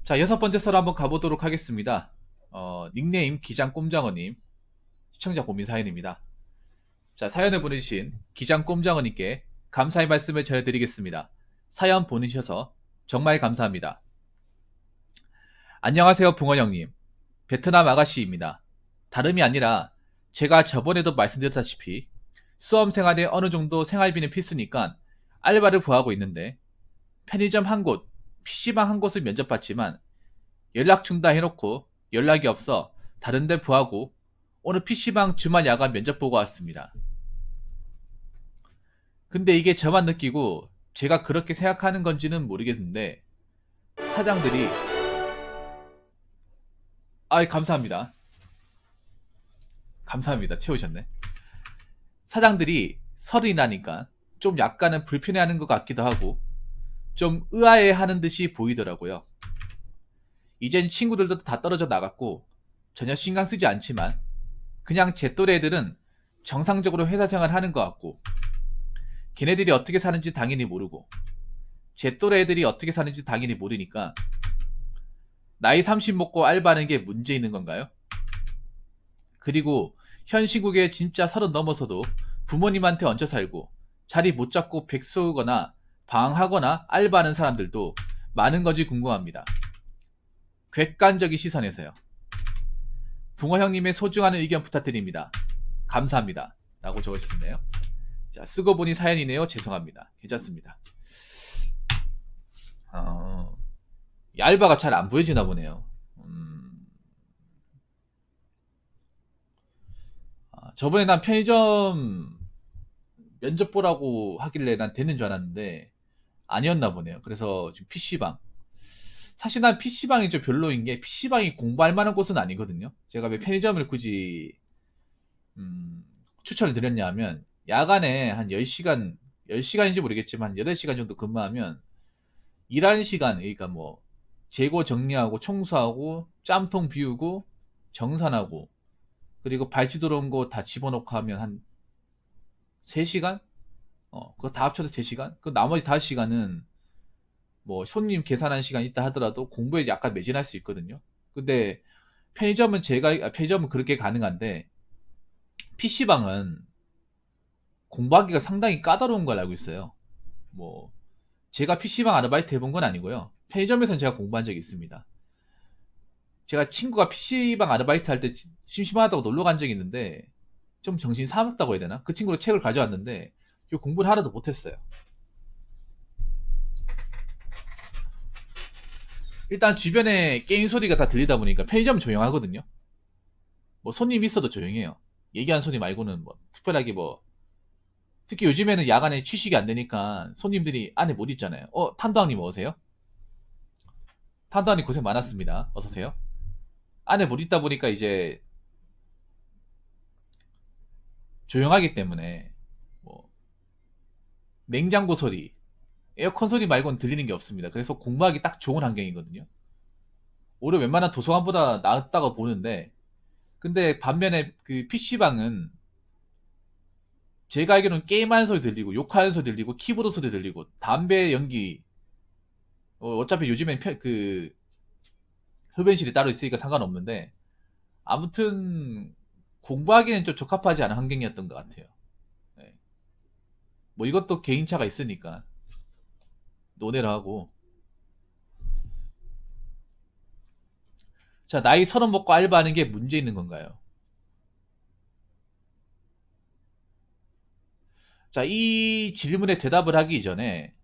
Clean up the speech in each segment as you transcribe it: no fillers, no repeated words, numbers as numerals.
자, 여섯 번째 썰 한번 가보도록 하겠습니다. 닉네임 기장꼼장어님, 시청자 고민 사연입니다. 자, 사연을 보내주신 기장꼼장어님께 감사의 말씀을 전해드리겠습니다. 사연 보내셔서 정말 감사합니다. 안녕하세요, 붕어 형님. 베트남 아가씨입니다. 다름이 아니라 제가 저번에도 말씀드렸다시피 수험생활에 어느 정도 생활비는 필수니까 알바를 구하고 있는데 편의점 한 곳, PC방 한 곳을 면접봤지만 연락 준다 해놓고 연락이 없어 다른데 구하고 오늘 PC방 주말 야간 면접 보고 왔습니다. 근데 이게 저만 느끼고 제가 그렇게 생각하는 건지는 모르겠는데 사장들이 감사합니다. 감사합니다. 채우셨네. 사장들이 설이 나니까 좀 약간은 불편해하는 것 같기도 하고 좀 의아해하는 듯이 보이더라고요. 이젠 친구들도 다 떨어져 나갔고 전혀 신경 쓰지 않지만 그냥 제 또래 애들은 정상적으로 회사 생활 하는 것 같고 걔네들이 어떻게 사는지 당연히 모르고 제 또래 애들이 어떻게 사는지 당연히 모르니까 나이 30 먹고 알바하는 게 문제 있는 건가요? 그리고 현 시국에 진짜 30 넘어서도 부모님한테 얹혀 살고 자리 못 잡고 백수거나 방황하거나 알바하는 사람들도 많은 건지 궁금합니다. 객관적인 시선에서요. 붕어 형님의 소중한 의견 부탁드립니다. 감사합니다. 라고 적으셨네요. 자, 쓰고 보니 사연이네요. 죄송합니다. 괜찮습니다. 이 알바가 잘 안 보여지나 보네요. 저번에 난 편의점 면접 보라고 하길래 난 되는 줄 알았는데 아니었나 보네요. 그래서 지금 PC방. 사실 난 PC방이 좀 별로인 게 PC방이 공부할 만한 곳은 아니거든요. 제가 왜 편의점을 굳이 추천을 드렸냐 하면 야간에 한 10시간, 10시간인지 모르겠지만 한 8시간 정도 근무하면 일하는 시간, 그러니까 뭐 재고 정리하고 청소하고 짬통 비우고 정산하고 그리고 발주 들어온 거 다 집어넣고 하면 한 3시간? 그거 다 합쳐서 3시간? 그 나머지 5시간은 뭐 손님 계산한 시간 있다 하더라도 공부에 약간 매진할 수 있거든요. 근데 편의점은 그렇게 가능한데 PC방은 공부하기가 상당히 까다로운 걸 알고 있어요. 뭐 제가 PC방 아르바이트 해본 건 아니고요. 편의점에서는 제가 공부한 적이 있습니다. 제가 친구가 PC방 아르바이트 할 때 심심하다고 놀러 간 적이 있는데 좀 정신 사납다고 해야 되나? 그 친구로 책을 가져왔는데 공부를 하나도 못했어요. 일단 주변에 게임 소리가 다 들리다 보니까 편의점은 조용하거든요. 뭐 손님 있어도 조용해요. 얘기한 손님 말고는 뭐 특별하게 뭐 특히 요즘에는 야간에 취식이 안 되니까 손님들이 안에 못 있잖아요. 탄도왕님 어서세요? 탄도왕님 고생 많았습니다. 어서오세요. 안에 못 있다 보니까 이제 조용하기 때문에 뭐 냉장고 소리, 에어컨 소리 말고는 들리는 게 없습니다. 그래서 공부하기 딱 좋은 환경이거든요. 오히려 웬만한 도서관보다 낫다고 보는데 근데 반면에 그 PC방은 제가 알기로는 게임하는 소리 들리고 욕하는 소리 들리고 키보드 소리 들리고 담배 연기 어차피 요즘엔 그 흡연실이 따로 있으니까 상관없는데 아무튼 공부하기는 좀 적합하지 않은 환경이었던 것 같아요. 네. 뭐 이것도 개인차가 있으니까 논외로 하고 자 나이 30 먹고 알바하는 게 문제 있는 건가요? 자 이 질문에 대답을 하기 전에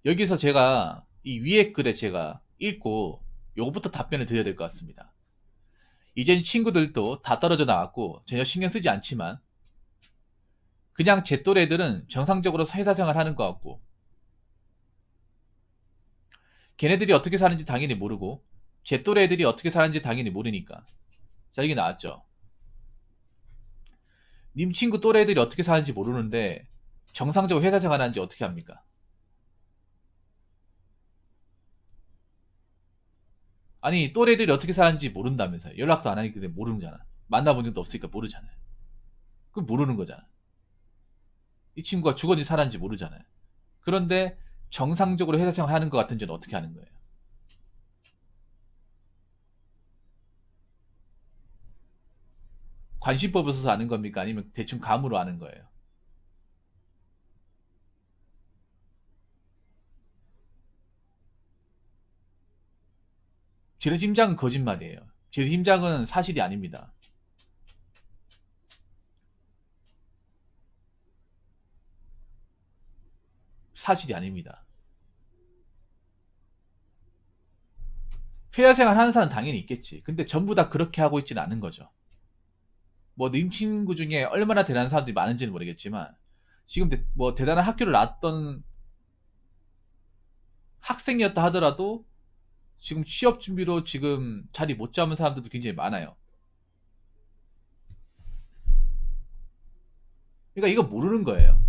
여기서 제가 이 위에 글에 제가 읽고 요거부터 답변을 드려야 될 것 같습니다. 이젠 친구들도 다 떨어져 나왔고 전혀 신경 쓰지 않지만 그냥 제 또래 애들은 정상적으로 회사 생활 하는 것 같고 걔네들이 어떻게 사는지 당연히 모르고 제 또래 애들이 어떻게 사는지 당연히 모르니까 자 이게 나왔죠. 님 친구 또래 애들이 어떻게 사는지 모르는데 정상적으로 회사 생활 하는지 어떻게 합니까? 아니 또래 애들이 어떻게 사는지 모른다면서요. 연락도 안 하니까 모르잖아. 만나본 적도 없으니까 모르잖아요. 그럼 모르는 거잖아. 이 친구가 주거니 살았는지 모르잖아요. 그런데 정상적으로 회사 생활 하는 것 같은지는 어떻게 하는 거예요? 관심법 없어서 아는 겁니까? 아니면 대충 감으로 아는 거예요? 제 팀장은 거짓말이에요. 제 팀장은 사실이 아닙니다. 사실이 아닙니다. 회사 생활 하는 사람은 당연히 있겠지. 근데 전부 다 그렇게 하고 있지는 않은 거죠. 뭐 님 친구 중에 얼마나 대단한 사람들이 많은지는 모르겠지만 지금 뭐 대단한 학교를 나왔던 학생이었다 하더라도 지금 취업 준비로 지금 자리 못 잡은 사람들도 굉장히 많아요. 그러니까 이거 모르는 거예요.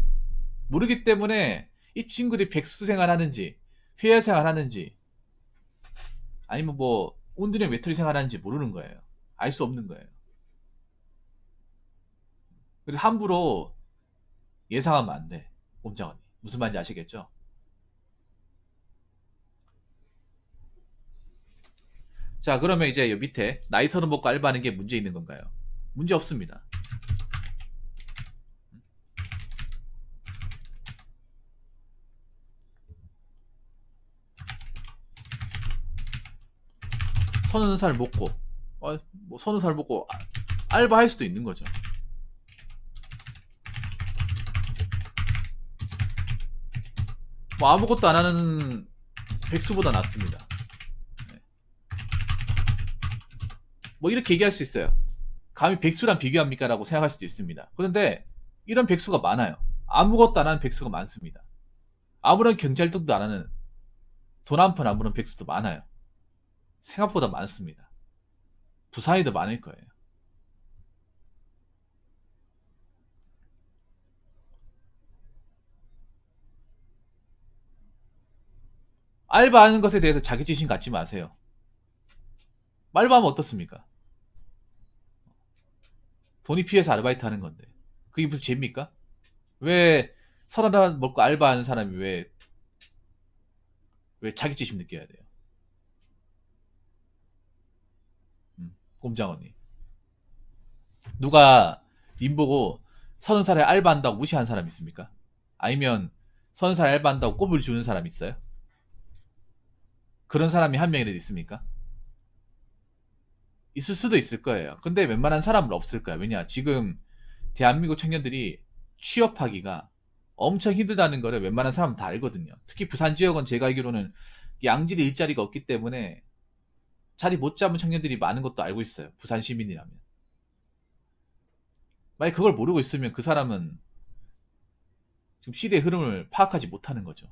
모르기 때문에 이 친구들이 백수 생활하는지 회사 생활하는지 아니면 뭐 온두령 외톨이 생활하는지 모르는 거예요. 알 수 없는 거예요. 그래서 함부로 예상하면 안 돼. 꼼짝언니. 무슨 말인지 아시겠죠? 자, 그러면 이제 이 밑에 나이 서른 먹고 알바하는 게 문제 있는 건가요? 문제 없습니다. 서른 살 먹고 뭐 서른 살 먹고 알바할 수도 있는 거죠. 뭐 아무것도 안 하는 백수보다 낫습니다. 네. 뭐 이렇게 얘기할 수 있어요. 감히 백수랑 비교합니까? 라고 생각할 수도 있습니다. 그런데 이런 백수가 많아요. 아무것도 안 하는 백수가 많습니다. 아무런 경제활동도 안 하는 돈 한 푼 안 버는 백수도 많아요. 생각보다 많습니다. 부산이 더 많을 거예요. 알바하는 것에 대해서 자격지심 갖지 마세요. 알바하면 어떻습니까? 돈이 필요해서 아르바이트 하는 건데 그게 무슨 죄입니까? 왜 서른 하나 먹고 알바하는 사람이 왜 자격지심 느껴야 돼요? 꼼장언니. 누가 님 보고 서른 살에 알바한다고 무시한 사람 있습니까? 아니면 서른 살에 알바한다고 꼽을 주는 사람 있어요? 그런 사람이 한 명이라도 있습니까? 있을 수도 있을 거예요. 근데 웬만한 사람은 없을 거야. 왜냐? 지금 대한민국 청년들이 취업하기가 엄청 힘들다는 거를 웬만한 사람은 다 알거든요. 특히 부산 지역은 제가 알기로는 양질의 일자리가 없기 때문에 자리 못 잡은 청년들이 많은 것도 알고 있어요. 부산 시민이라면. 만약 그걸 모르고 있으면 그 사람은 지금 시대의 흐름을 파악하지 못하는 거죠.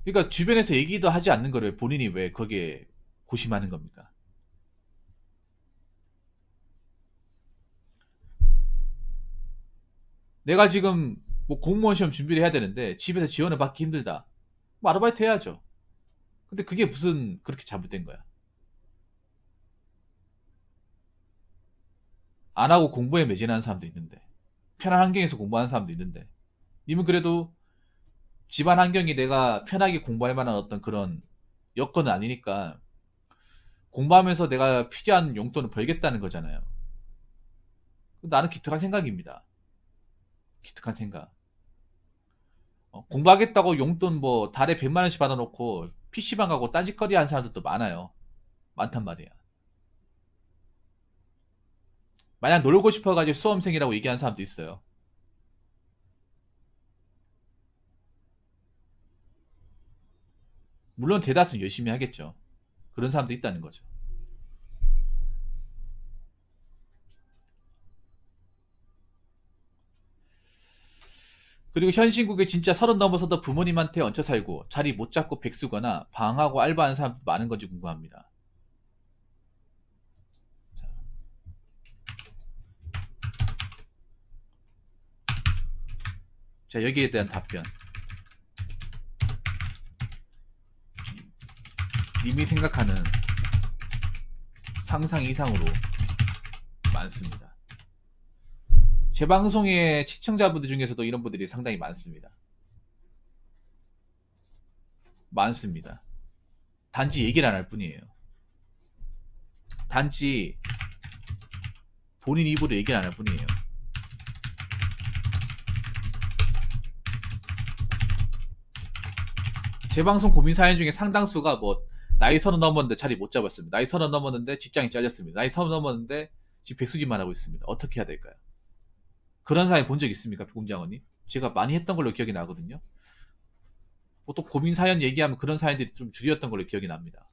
그러니까 주변에서 얘기도 하지 않는 거를 본인이 왜 거기에 고심하는 겁니까? 내가 지금 뭐 공무원 시험 준비를 해야 되는데 집에서 지원을 받기 힘들다. 뭐 아르바이트 해야죠. 근데 그게 무슨 그렇게 잘못된 거야? 안 하고 공부에 매진하는 사람도 있는데 편한 환경에서 공부하는 사람도 있는데 님은 그래도 집안 환경이 내가 편하게 공부할 만한 어떤 그런 여건은 아니니까 공부하면서 내가 필요한 용돈을 벌겠다는 거잖아요. 나는 기특한 생각입니다. 기특한 생각. 공부하겠다고 용돈 뭐 달에 100만 원씩 받아놓고 PC방 가고 딴짓거리 하는 사람들도 많아요. 많단 말이야. 만약 놀고 싶어가지고 수험생이라고 얘기하는 사람도 있어요. 물론 대다수는 열심히 하겠죠. 그런 사람도 있다는 거죠. 그리고 현 신국에 진짜 서른 넘어서도 부모님한테 얹혀 살고 자리 못 잡고 백수거나 방하고 알바하는 사람도 많은 건지 궁금합니다. 자, 여기에 대한 답변. 님이 생각하는 상상 이상으로 많습니다. 제 방송의 시청자분들 중에서도 이런 분들이 상당히 많습니다. 많습니다. 단지 얘기를 안 할 뿐이에요. 단지 본인 입으로 얘기를 안 할 뿐이에요. 제 방송 고민 사연 중에 상당수가 뭐 나이 30 넘었는데 자리 못 잡았습니다. 나이 30 넘었는데 직장이 잘렸습니다. 나이 30 넘었는데 지금 백수짓만 하고 있습니다. 어떻게 해야 될까요? 그런 사연 본 적 있습니까, 공장원님? 제가 많이 했던 걸로 기억이 나거든요. 보통 고민 사연 얘기하면 그런 사연들이 좀 줄이었던 걸로 기억이 납니다.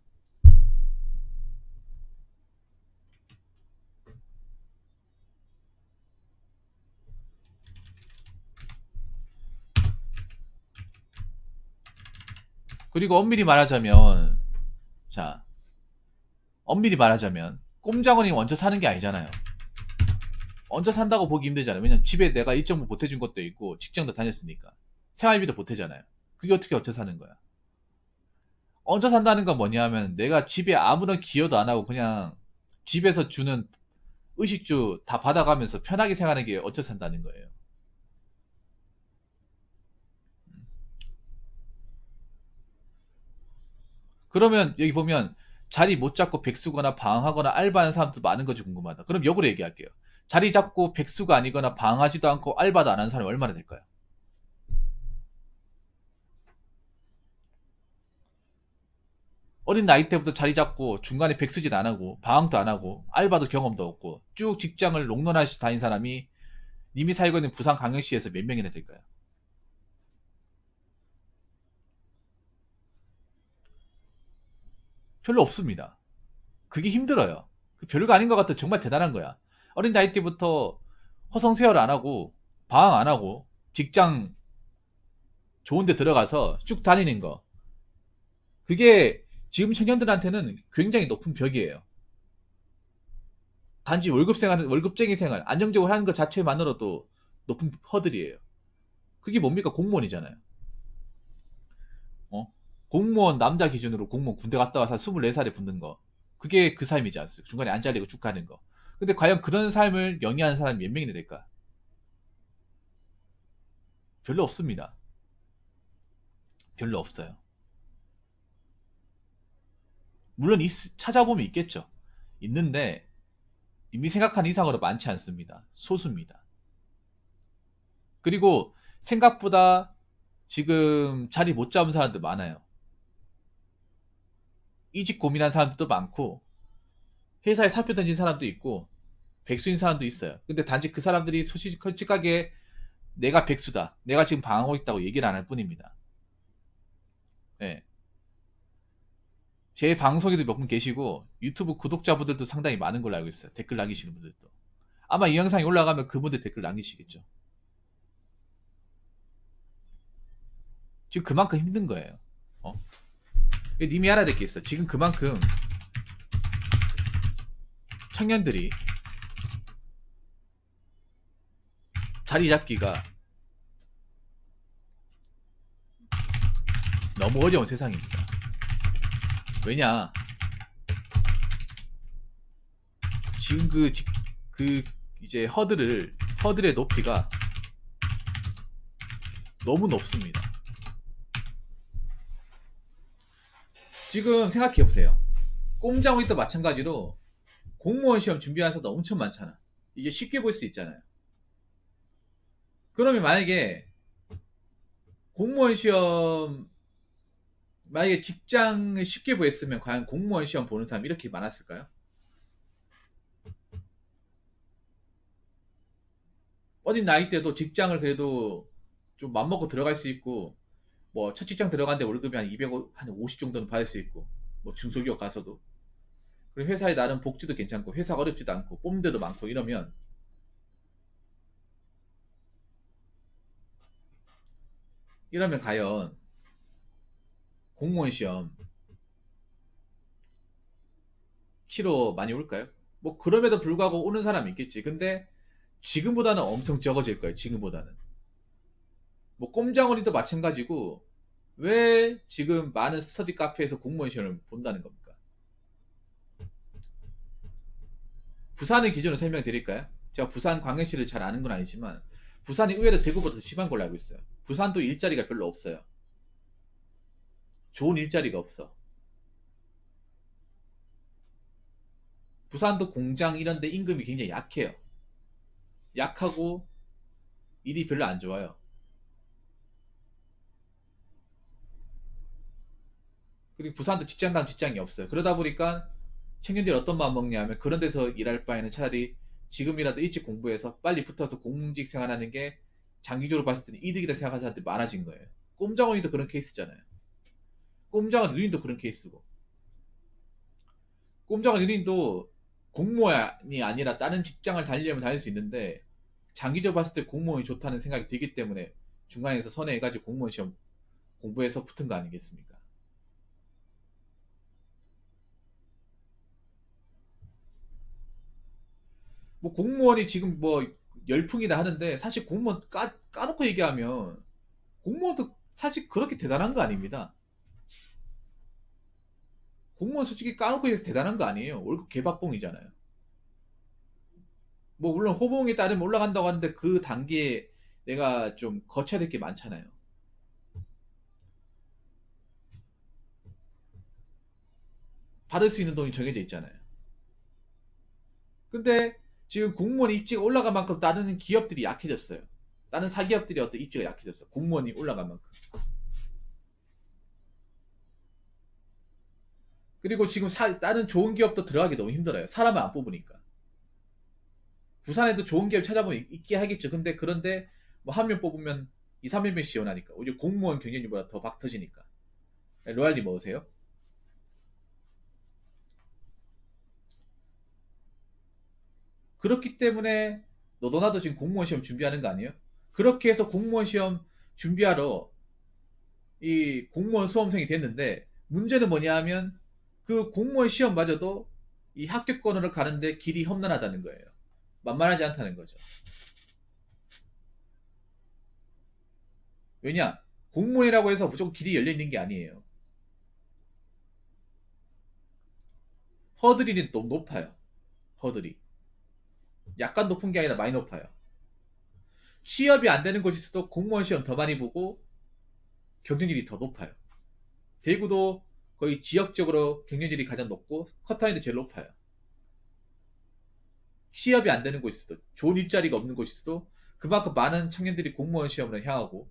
그리고 엄밀히 말하자면, 자, 엄밀히 말하자면 꼼장원이 먼저 사는 게 아니잖아요. 먼저 산다고 보기 힘들잖아요. 왜냐면 집에 내가 일정부 보태준 것도 있고 직장도 다녔으니까 생활비도 보태잖아요. 그게 어떻게 얹혀 사는 거야? 얹혀 산다는 건 뭐냐 하면 내가 집에 아무런 기여도 안 하고 그냥 집에서 주는 의식주 다 받아가면서 편하게 생활하는 게 얹혀 산다는 거예요. 그러면 여기 보면 자리 못 잡고 백수거나 방황하거나 알바하는 사람도 많은 건지 궁금하다. 그럼 역으로 얘기할게요. 자리 잡고 백수가 아니거나 방황하지도 않고 알바도 안 하는 사람이 얼마나 될까요? 어린 나이 때부터 자리 잡고 중간에 백수짓 안 하고 방황도 안 하고 알바도 경험도 없고 쭉 직장을 롱런하시 다닌 사람이 님이 살고 있는 부산 광역시에서 몇 명이나 될까요? 별로 없습니다. 그게 힘들어요. 그 별거 아닌 것 같아. 정말 대단한 거야. 어린 나이 때부터 허송세월 안 하고 방황 안 하고 직장 좋은 데 들어가서 쭉 다니는 거. 그게 지금 청년들한테는 굉장히 높은 벽이에요. 단지 월급 생활, 월급쟁이 생활, 안정적으로 하는 것 자체만으로도 높은 허들이에요. 그게 뭡니까? 공무원이잖아요. 어? 공무원 남자 기준으로 공무원 군대 갔다 와서 24살에 붙는 거. 그게 그 삶이지 않습니까? 중간에 안 잘리고 쭉 가는 거. 근데 과연 그런 삶을 영위하는 사람이 몇 명이나 될까? 별로 없습니다. 별로 없어요. 물론 찾아보면 있겠죠. 있는데 이미 생각한 이상으로 많지 않습니다. 소수입니다. 그리고 생각보다 지금 자리 못 잡은 사람도 많아요. 이직 고민한 사람들도 많고 회사에 사표 던진 사람도 있고 백수인 사람도 있어요. 근데 단지 그 사람들이 솔직하게 내가 백수다. 내가 지금 방황하고 있다고 얘기를 안 할 뿐입니다. 예. 제 방송에도 몇 분 계시고 유튜브 구독자분들도 상당히 많은 걸로 알고 있어요. 댓글 남기시는 분들도. 아마 이 영상이 올라가면 그분들 댓글 남기시겠죠. 지금 그만큼 힘든 거예요. 어? 님이 알아야 될 게 있어. 지금 그만큼 청년들이 자리 잡기가 너무 어려운 세상입니다. 왜냐? 지금 그 이제 허들의 높이가 너무 높습니다. 지금 생각해 보세요. 꼼장어리도 마찬가지로 공무원 시험 준비하는 사람도 엄청 많잖아. 이제 쉽게 볼 수 있잖아요. 그러면 만약에 공무원 시험 만약에 직장을 쉽게 구했으면 과연 공무원 시험 보는 사람 이렇게 많았을까요? 어린 나이 때도 직장을 그래도 좀 맘먹고 들어갈 수 있고 뭐 첫 직장 들어갔는데 월급이 한 200, 한 50 정도는 받을 수 있고 뭐 중소기업 가서도 그리고 회사에 나름 복지도 괜찮고 회사가 어렵지도 않고 뽑는 데도 많고 이러면 과연 공무원 시험 키로 많이 올까요? 뭐 그럼에도 불구하고 오는 사람이 있겠지. 근데 지금보다는 엄청 적어질 거예요. 지금보다는. 뭐 꼼장어리도 마찬가지고 왜 지금 많은 스터디 카페에서 공무원 시험을 본다는 겁니까? 부산의 기준을 설명드릴까요? 제가 부산 광역시를 잘 아는 건 아니지만 부산이 의외로 대구보다 더 심한 걸로 알고 있어요. 부산도 일자리가 별로 없어요. 좋은 일자리가 없어. 부산도 공장 이런 데 임금이 굉장히 약해요. 약하고 일이 별로 안 좋아요. 그리고 부산도 직장당 직장이 없어요. 그러다 보니까 청년들이 어떤 마음 먹냐면 그런 데서 일할 바에는 차라리 지금이라도 일찍 공부해서 빨리 붙어서 공직 생활하는 게 장기적으로 봤을 때는 이득이다 생각하는 사람들이 많아진 거예요. 꼼장원이도 그런 케이스잖아요. 꼼장원 누님도 그런 케이스고. 꼼장원 누님도 공무원이 아니라 다른 직장을 달리려면 다닐 수 있는데 장기적으로 봤을 때 공무원이 좋다는 생각이 들기 때문에 중간에서 선회해가지고 공무원 시험 공부해서 붙은 거 아니겠습니까? 뭐 공무원이 지금 뭐 열풍이다 하는데 사실 공무원 까놓고 얘기하면 공무원도 사실 그렇게 대단한 거 아닙니다. 공무원 솔직히 까놓고 해서 대단한 거 아니에요. 월급 개박봉이잖아요. 뭐 물론 호봉에 따르면 올라간다고 하는데 그 단계에 내가 좀 거쳐야 될 게 많잖아요. 받을 수 있는 돈이 정해져 있잖아요. 근데 지금 공무원 입지가 올라간 만큼 다른 기업들이 약해졌어요. 다른 사기업들이 어떤 입지가 약해졌어. 공무원이 올라간 만큼. 그리고 지금 다른 좋은 기업도 들어가기 너무 힘들어요. 사람을 안 뽑으니까. 부산에도 좋은 기업 찾아보면 있게 하겠죠. 그런데 뭐 한 명 뽑으면 2, 3명씩 지원하니까. 오히려 공무원 경쟁률보다 더 박 터지니까. 로얄리 먹으세요? 그렇기 때문에 너도 나도 지금 공무원 시험 준비하는 거 아니에요? 그렇게 해서 공무원 시험 준비하러 이 공무원 수험생이 됐는데 문제는 뭐냐 하면 그 공무원 시험마저도 이 합격권으로 가는데 길이 험난하다는 거예요. 만만하지 않다는 거죠. 왜냐? 공무원이라고 해서 무조건 길이 열려 있는 게 아니에요. 허들이 너무 높아요. 허들이. 약간 높은 게 아니라 많이 높아요. 취업이 안 되는 곳일수록 공무원 시험 더 많이 보고 경쟁률이 더 높아요. 대구도 거의 지역적으로 경쟁률이 가장 높고 컷라인도 제일 높아요. 취업이 안 되는 곳일수도 좋은 일자리가 없는 곳일수도 그만큼 많은 청년들이 공무원 시험을 향하고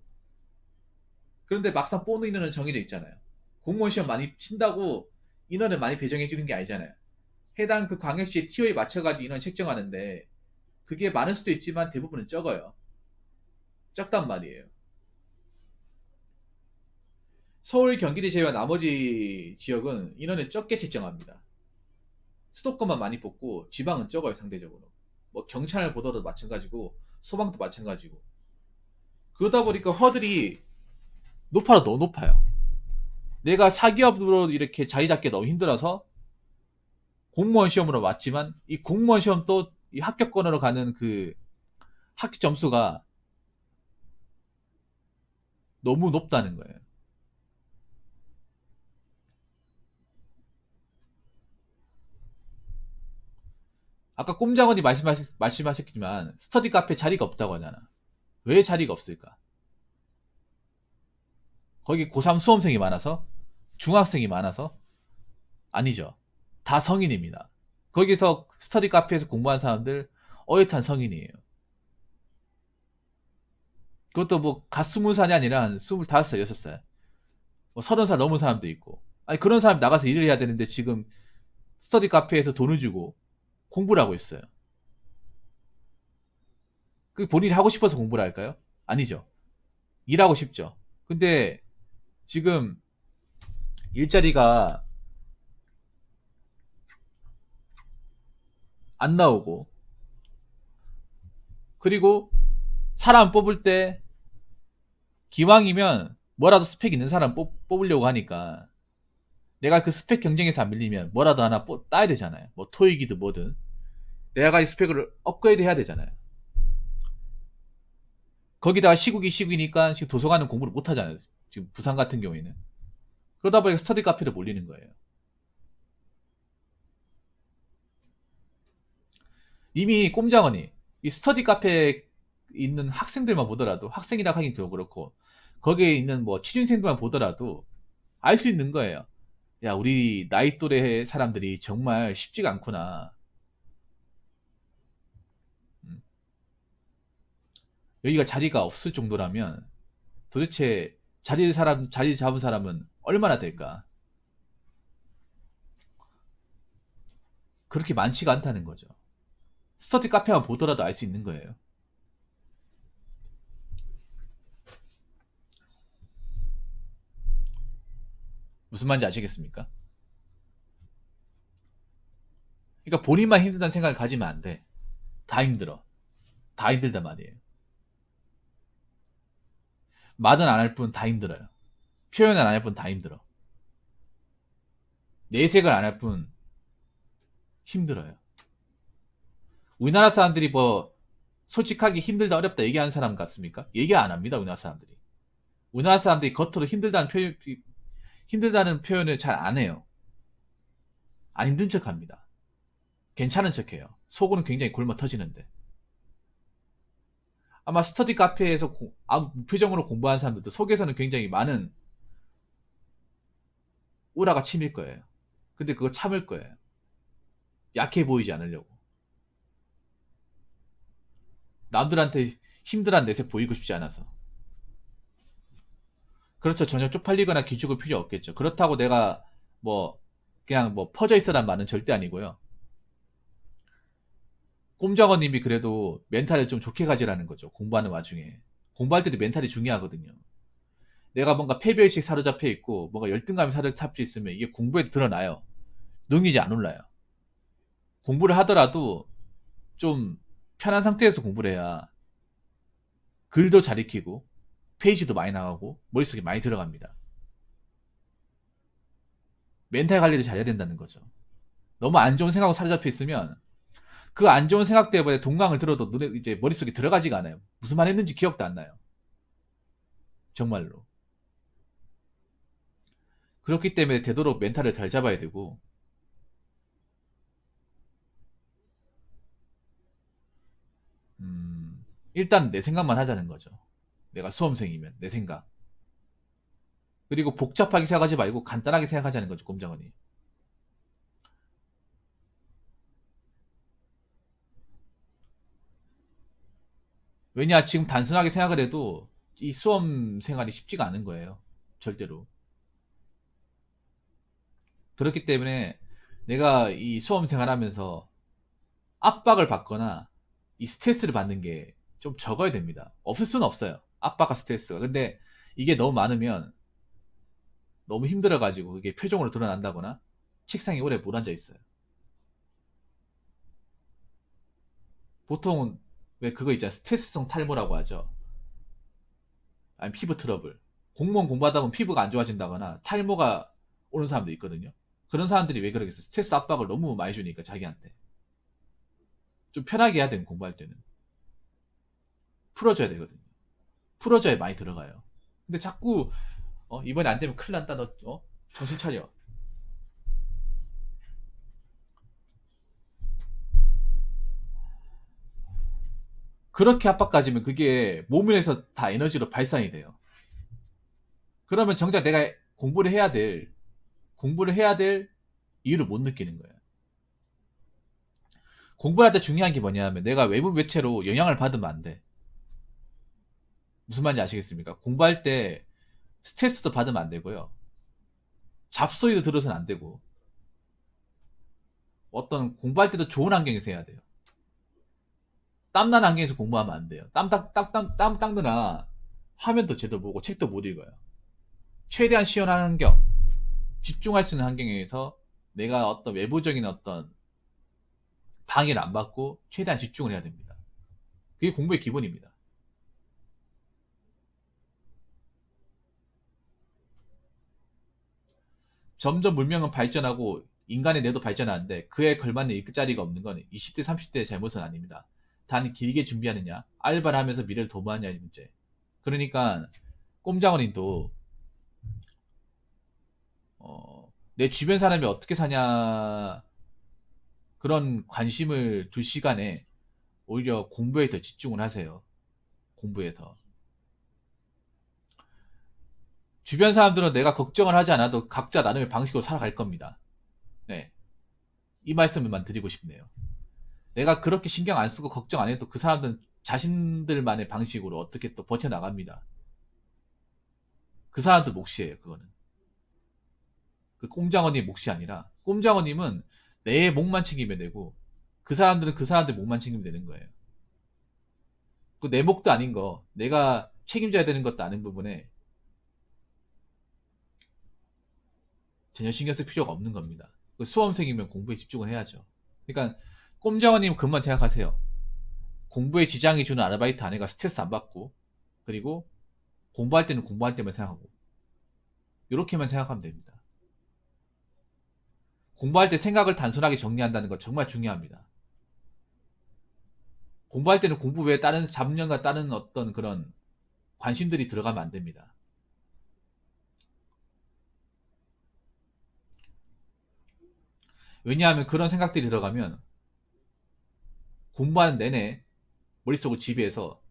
그런데 막상 뽑는 인원은 정해져 있잖아요. 공무원 시험 많이 친다고 인원을 많이 배정해 주는 게 아니잖아요. 해당 그 광역시의 TO에 맞춰가지고 인원 책정하는데 그게 많을 수도 있지만 대부분은 적어요. 적단 말이에요. 서울, 경기를 제외한 나머지 지역은 인원을 적게 책정합니다. 수도권만 많이 뽑고 지방은 적어요 상대적으로. 뭐 경찰을 보더라도 마찬가지고 소방도 마찬가지고. 그러다 보니까 허들이 높아도 너무 높아요. 내가 사기업으로 이렇게 자리 잡기 너무 힘들어서 공무원 시험으로 왔지만 이 공무원 시험도 이 합격권으로 가는 그 합격 점수가 너무 높다는 거예요. 아까 꼼장원이 말씀하셨지만 스터디 카페 자리가 없다고 하잖아. 왜 자리가 없을까? 거기 고3 수험생이 많아서? 중학생이 많아서? 아니죠. 다 성인입니다. 거기서 스터디 카페에서 공부한 사람들 어엿한 성인이에요. 그것도 뭐 갓 20살이 아니라 한 25살, 6살. 뭐 30살 넘은 사람도 있고. 아니 그런 사람 나가서 일을 해야 되는데 지금 스터디 카페에서 돈을 주고 공부를 하고 있어요. 그 본인이 하고 싶어서 공부를 할까요? 아니죠. 일하고 싶죠. 근데 지금 일자리가 안 나오고 그리고 사람 뽑을 때 기왕이면 뭐라도 스펙 있는 사람 뽑으려고 하니까 내가 그 스펙 경쟁에서 안 밀리면 뭐라도 하나 따야 되잖아요. 뭐 토익이든 뭐든 내가 이 스펙을 업그레이드 해야 되잖아요. 거기다가 시국이니까 지금 도서관은 공부를 못 하잖아요. 지금 부산 같은 경우에는. 그러다 보니까 스터디 카페로 몰리는 거예요. 이미 꼼장언이 이 스터디 카페에 있는 학생들만 보더라도, 학생이라 하긴 그렇고, 거기에 있는 뭐 취준생들만 보더라도 알 수 있는 거예요. 야, 우리 나이 또래 사람들이 정말 쉽지가 않구나. 음. 여기가 자리가 없을 정도라면 도대체 자리 잡은 사람은 얼마나 될까? 그렇게 많지가 않다는 거죠. 스터디 카페만 보더라도 알 수 있는 거예요. 무슨 말인지 아시겠습니까? 그러니까 본인만 힘들다는 생각을 가지면 안 돼. 다 힘들어. 다 힘들단 말이에요. 말은 안 할 뿐 다 힘들어요. 표현은 안 할 뿐 다 힘들어. 내색을 안 할 뿐 힘들어요. 우리나라 사람들이 뭐 솔직하게 힘들다 어렵다 얘기하는 사람 같습니까? 얘기 안 합니다. 우리나라 사람들이. 우리나라 사람들이 겉으로 힘들다는 표현을 잘 안 해요. 안 힘든 척 합니다. 괜찮은 척 해요. 속으로는 굉장히 굶어 터지는데. 아마 스터디 카페에서 무표정으로 공부하는 사람들도 속에서는 굉장히 많은 우라가 치밀 거예요. 근데 그거 참을 거예요. 약해 보이지 않으려고. 남들한테 힘들한 내색 보이고 싶지 않아서. 그렇죠. 전혀 쪽팔리거나 기죽을 필요 없겠죠. 그렇다고 내가 뭐 그냥 뭐 퍼져 있어란 말은 절대 아니고요. 꼼장어님이 그래도 멘탈을 좀 좋게 가지라는 거죠. 공부하는 와중에. 공부할 때도 멘탈이 중요하거든요. 내가 뭔가 패배의식 사로잡혀 있고 뭔가 열등감이 사로잡혀 있으면 이게 공부에 드러나요. 능력이 안 올라요. 공부를 하더라도 좀 편한 상태에서 공부를 해야 글도 잘 익히고 페이지도 많이 나가고 머릿속에 많이 들어갑니다. 멘탈 관리도 잘해야 된다는 거죠. 너무 안 좋은 생각하고 사로잡혀 있으면 그 안 좋은 생각 때문에 동강을 들어도 눈에 이제 머릿속에 들어가지가 않아요. 무슨 말 했는지 기억도 안 나요. 정말로. 그렇기 때문에 되도록 멘탈을 잘 잡아야 되고 일단 내 생각만 하자는 거죠. 내가 수험생이면 내 생각. 그리고 복잡하게 생각하지 말고 간단하게 생각하자는 거죠, 꼼장언니. 왜냐, 지금 단순하게 생각을 해도 이 수험 생활이 쉽지가 않은 거예요. 절대로. 그렇기 때문에 내가 이 수험 생활하면서 압박을 받거나 이 스트레스를 받는 게 좀 적어야 됩니다. 없을 수는 없어요. 압박과 스트레스가. 근데 이게 너무 많으면 너무 힘들어가지고 그게 표정으로 드러난다거나 책상에 오래 못 앉아 있어요. 보통 왜 그거 있잖아요. 스트레스성 탈모라고 하죠. 아니 피부 트러블. 공무원 공부하다 보면 피부가 안 좋아진다거나 탈모가 오는 사람도 있거든요. 그런 사람들이 왜 그러겠어요? 스트레스 압박을 너무 많이 주니까 자기한테. 좀 편하게 해야 되는 공부할 때는. 풀어줘야 되거든요. 풀어줘야 많이 들어가요. 근데 자꾸 이번에 안 되면 큰일 난다. 너 정신 차려. 그렇게 압박가지면 그게 몸에서 다 에너지로 발산이 돼요. 그러면 정작 내가 공부를 해야 될 이유를 못 느끼는 거예요. 공부할 때 중요한 게 뭐냐면 내가 외부 매체로 영향을 받으면 안 돼. 무슨 말인지 아시겠습니까? 공부할 때 스트레스도 받으면 안 되고요. 잡소리도 들어서는 안 되고 어떤 공부할 때도 좋은 환경에서 해야 돼요. 땀나는 환경에서 공부하면 안 돼요. 땀 닦느라 화면도 제대로 보고 책도 못 읽어요. 최대한 시원한 환경, 집중할 수 있는 환경에서 내가 어떤 외부적인 어떤 방해를 안 받고 최대한 집중을 해야 됩니다. 그게 공부의 기본입니다. 점점 문명은 발전하고 인간의 뇌도 발전하는데 그에 걸맞는 일자리가 없는 건 20대, 30대의 잘못은 아닙니다. 단 길게 준비하느냐, 알바를 하면서 미래를 도모하느냐의 문제. 그러니까 꼼장어님도 내 주변 사람이 어떻게 사냐 그런 관심을 둘 시간에 오히려 공부에 더 집중을 하세요. 공부에 더. 주변 사람들은 내가 걱정을 하지 않아도 각자 나름의 방식으로 살아갈 겁니다. 네. 이 말씀을만 드리고 싶네요. 내가 그렇게 신경 안 쓰고 걱정 안 해도 그 사람들은 자신들만의 방식으로 어떻게 또 버텨나갑니다. 그 사람들 몫이에요, 그거는. 그 꼼장어님 몫이 아니라, 꼼장어님은 내 목만 챙기면 되고, 그 사람들은 그 사람들 목만 챙기면 되는 거예요. 그 내 목도 아닌 거, 내가 책임져야 되는 것도 아닌 부분에 전혀 신경 쓸 필요가 없는 겁니다. 그 수험생이면 공부에 집중을 해야죠. 그러니까 꼼장어님 그것만 생각하세요. 공부에 지장이 주는 아르바이트 아내가 스트레스 안 받고, 그리고 공부할 때는 공부할 때만 생각하고, 이렇게만 생각하면 됩니다. 공부할 때 생각을 단순하게 정리한다는 거 정말 중요합니다. 공부할 때는 공부 외에 다른 잡념과 다른 어떤 그런 관심들이 들어가면 안 됩니다. 왜냐하면 그런 생각들이 들어가면 공부하는 내내 머릿속을 지배해서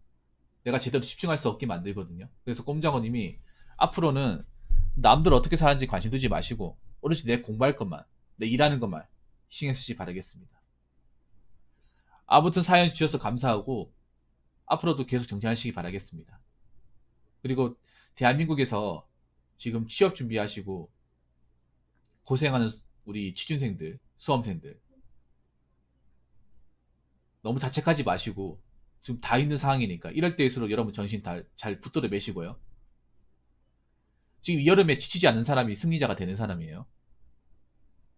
내가 제대로 집중할 수 없게 만들거든요. 그래서 꼼장어님이 앞으로는 남들 어떻게 사는지 관심 두지 마시고 오로지 내 공부할 것만, 내 일하는 것만 신경 쓰시 바라겠습니다. 아무튼 사연 주셔서 감사하고 앞으로도 계속 정진하시기 바라겠습니다. 그리고 대한민국에서 지금 취업 준비하시고 고생하는 우리 취준생들, 수험생들 너무 자책하지 마시고 지금 다 있는 상황이니까 이럴 때일수록 여러분 정신 다 잘 붙들어 매시고요. 지금 이 여름에 지치지 않는 사람이 승리자가 되는 사람이에요.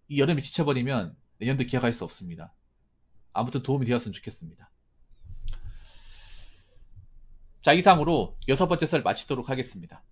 이 여름에 지쳐버리면 내년도 기약할 수 없습니다. 아무튼 도움이 되었으면 좋겠습니다. 자, 이상으로 6번째 썰 마치도록 하겠습니다.